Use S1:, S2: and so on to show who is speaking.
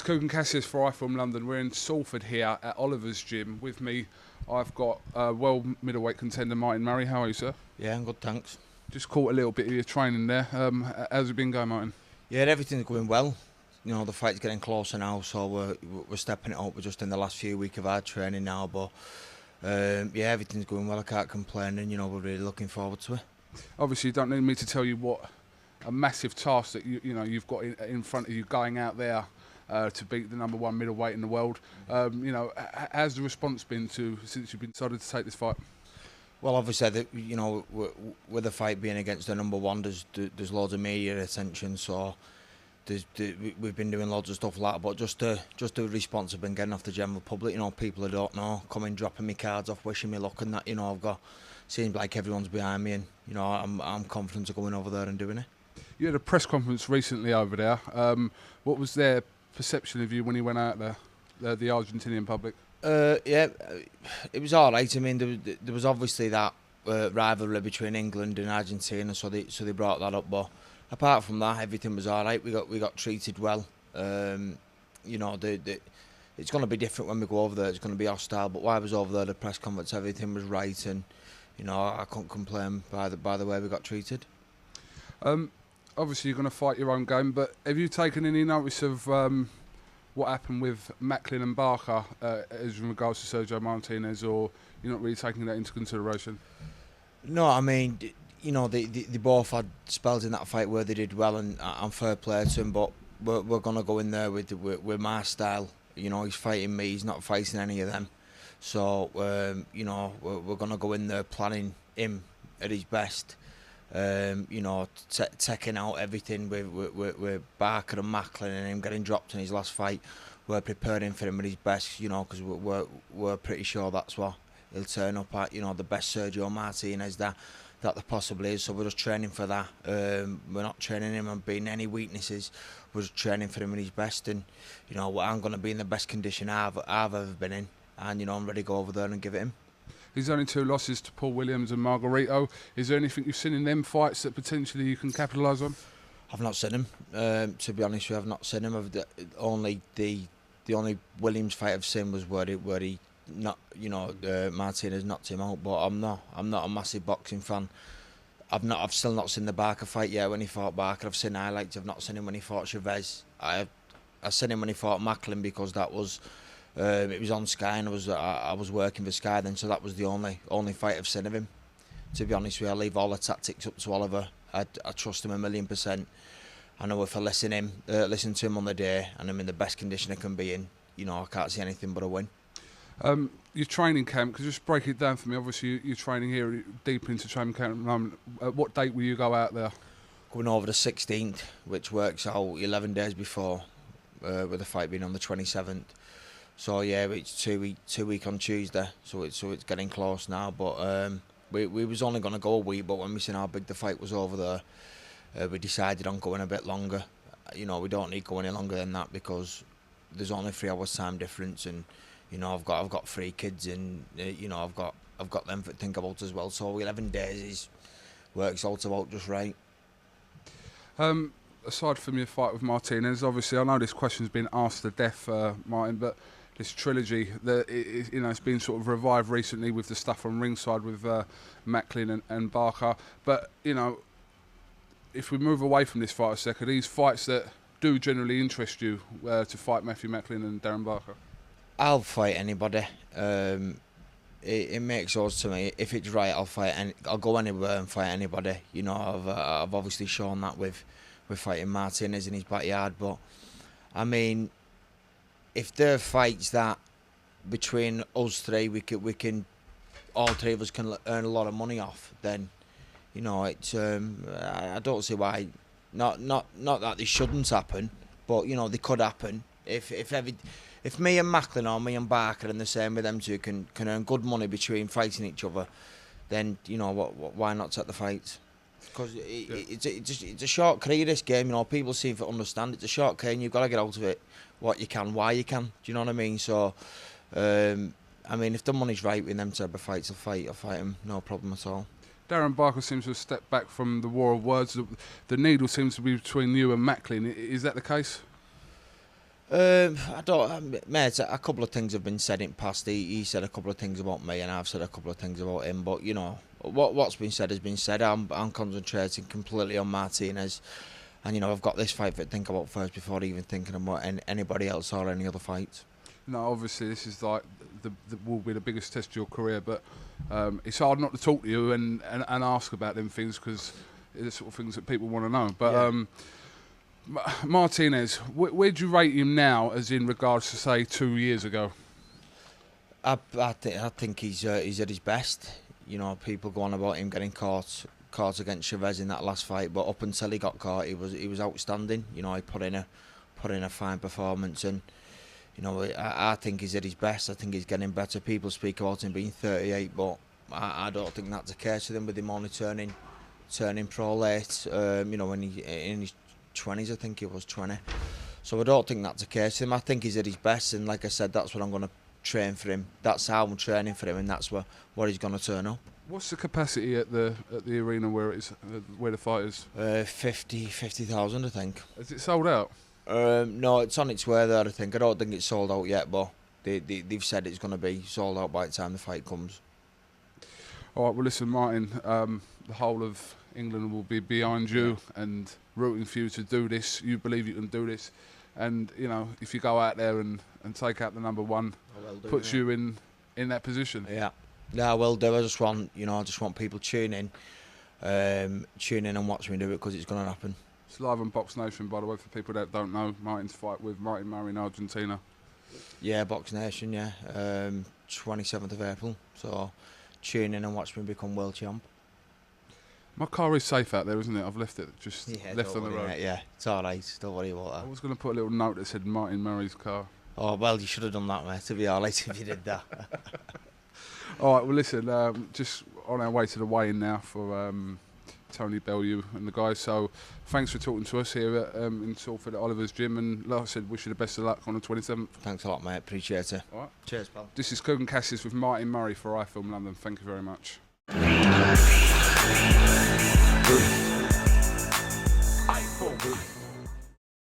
S1: Kugan Cassius for iFilm London. We're in Salford here at Oliver's gym. With me, I've got world middleweight contender Martin Murray. How are you, sir?
S2: Yeah, I'm good, thanks.
S1: Just caught a little bit of your training there. How's it been going, Martin?
S2: Yeah, everything's going well. You know, the fight's getting closer now, so we're stepping it up. We're just in the last few weeks of our training now, but yeah, everything's going well. I can't complain, and you know, we're really looking forward to it.
S1: Obviously, you don't need me to tell you what a massive task that you've got in front of you, going out there to beat the #1 middleweight in the world. How's the response been since you've been decided to take this fight?
S2: Well, obviously, you know, with the fight being against the #1, there's loads of media attention, so we've been doing loads of stuff like that. But just the response I've been getting off the general public, you know, people I don't know coming, dropping me cards off, wishing me luck, and that, you know, seems like everyone's behind me, and you know, I'm confident of going over there and doing it.
S1: You had a press conference recently over there. What was their perception of you when you went out there, the Argentinian public?
S2: Yeah, it was all right. I mean, there was obviously that rivalry between England and Argentina, so they brought that up. But apart from that, everything was all right. We got treated well. You know, it's going to be different when we go over there. It's going to be hostile. But while I was over there, the press conference, everything was right, and you know, I couldn't complain by the way we got treated.
S1: Obviously, you're going to fight your own game, but have you taken any notice of what happened with Macklin and Barker as in regards to Sergio Martinez, or you're not really taking that into consideration?
S2: No, I mean, you know, they both had spells in that fight where they did well, and fair play to them, but we're going to go in there with my style. You know, he's fighting me, he's not fighting any of them. So, you know, we're going to go in there planning him at his best. You know, taking out everything with Barker and Macklin and him getting dropped in his last fight. We're preparing for him at his best, you know, because we're pretty sure that's what he'll turn up at, you know, the best Sergio Martinez that there possibly is. So we're just training for that. We're not training him on being any weaknesses. We're just training for him at his best, and you know, I'm going to be in the best condition I've ever been in, and you know, I'm ready to go over there and give it him.
S1: He's only 2 losses to Paul Williams and Margarito. Is there anything you've seen in them fights that potentially you can capitalise on? I've
S2: not seen him. To be honest with you, I've not seen him. The only Williams fight I've seen was where he not, you know, Martinez knocked him out. But I'm not a massive boxing fan. I've still not seen the Barker fight yet when he fought Barker. I've seen highlights. I've not seen him when he fought Chavez. I seen him when he fought Macklin because that was. It was on Sky, and I was working for Sky then, so that was the only fight I've seen of him. To be honest with you, I leave all the tactics up to Oliver. I trust him 1,000,000%. I know if I listen to him on the day, and I'm in the best condition I can be in, you know, I can't see anything but a win.
S1: Your training camp, could you just break it down for me? Obviously, you're training here deep into training camp at the moment. What date will you go out there?
S2: Going over the 16th, which works out 11 days before, with the fight being on the 27th. So yeah, it's two week on Tuesday, so it's getting close now. But we was only going to go a week, but when we seen how big the fight was over there, we decided on going a bit longer. You know, we don't need to go any longer than that because there's only 3 hours time difference, and you know, I've got 3 kids, and you know, I've got them to think about as well. So 11 days works out about just right.
S1: Aside from your fight with Martinez, obviously I know this question's been asked to death, Martin, but this trilogy, you know, it's been sort of revived recently with the stuff on ringside with Macklin and Barker. But you know, if we move away from this fight a second, these fights that do generally interest you to fight Matthew Macklin and Darren Barker.
S2: I'll fight anybody. It makes odds to me. If it's right, I'll fight. I'll go anywhere and fight anybody. You know, I've obviously shown that with fighting Martinez in his backyard. But I mean, if there are fights that between us 3 we can all 3 of us can earn a lot of money off, then you know, it's I don't see why not that they shouldn't happen, but you know, they could happen if me and Macklin or me and Barker and the same with them 2 can earn good money between fighting each other, then you know, why not take the fights? Because it's a short career, this game. You know, people seem to understand it's a short career, and you've got to get out of it what you can, why you can. Do you know what I mean? So, I mean, if the money's right with them type of fights, I'll fight them, no problem at all.
S1: Darren Barker seems to have stepped back from the war of words. The needle seems to be between you and Macklin. Is that the case?
S2: I don't, mate. A couple of things have been said in past. He said a couple of things about me, and I've said a couple of things about him. But you know, what's been said has been said. I'm concentrating completely on Martinez, and you know, I've got this fight to think about first before even thinking about anybody else or any other fights.
S1: No, obviously this is like will be the biggest test of your career, but it's hard not to talk to you and ask about them things because it's the sort of things that people want to know. But.
S2: Yeah.
S1: Martinez, where do you rate him now, as in regards to say 2 years ago?
S2: I think he's at his best. You know, people go on about him getting caught against Chavez in that last fight, but up until he got caught, he was outstanding. You know, he put in a fine performance, and you know, I think he's at his best. I think he's getting better. People speak about him being 38, but I don't think that's the case with him. With him only turning pro late, you know, when he in his 20s, I think he was 20. So I don't think that's the case with him. I think he's at his best, and like I said, that's what I'm going to train for him. That's how I'm training for him, and that's what he's going to turn up.
S1: What's the capacity at the arena where it is, where the fight is?
S2: 50,000, I think.
S1: Is it sold out?
S2: No, it's on its way there, I think. I don't think it's sold out yet, but they've said it's going to be sold out by the time the fight comes.
S1: All right, well, listen, Martin, the whole of England will be behind you and rooting for you to do this. You believe you can do this, and you know, if you go out there and take out the number one, puts you in that position.
S2: Yeah, I will do. I just want people tuning in and watch me do it, because it's going to happen.
S1: It's live on Box Nation, by the way, for people that don't know. Martin's fight with Martin Murray in Argentina.
S2: Yeah, Box Nation. Yeah, 27th of April. So tune in and watch me become world champ.
S1: My car is safe out there, isn't it? I've left it left on the road.
S2: Mate, yeah, it's all right. Don't worry about that.
S1: I was going to put a little note that said Martin Murray's car.
S2: Oh, well, you should have done that, mate. To be honest, if you did that.
S1: All right, well, listen, just on our way to the weigh-in now for Tony Bellew and the guys. So thanks for talking to us here in Salford at Oliver's Gym. And like I said, wish you the best of luck on the 27th.
S2: Thanks a lot, mate. Appreciate it.
S1: All right.
S2: Cheers, pal.
S1: This is Coogan Cassis with Martin Murray for iFilm London. Thank you very much. iFilm.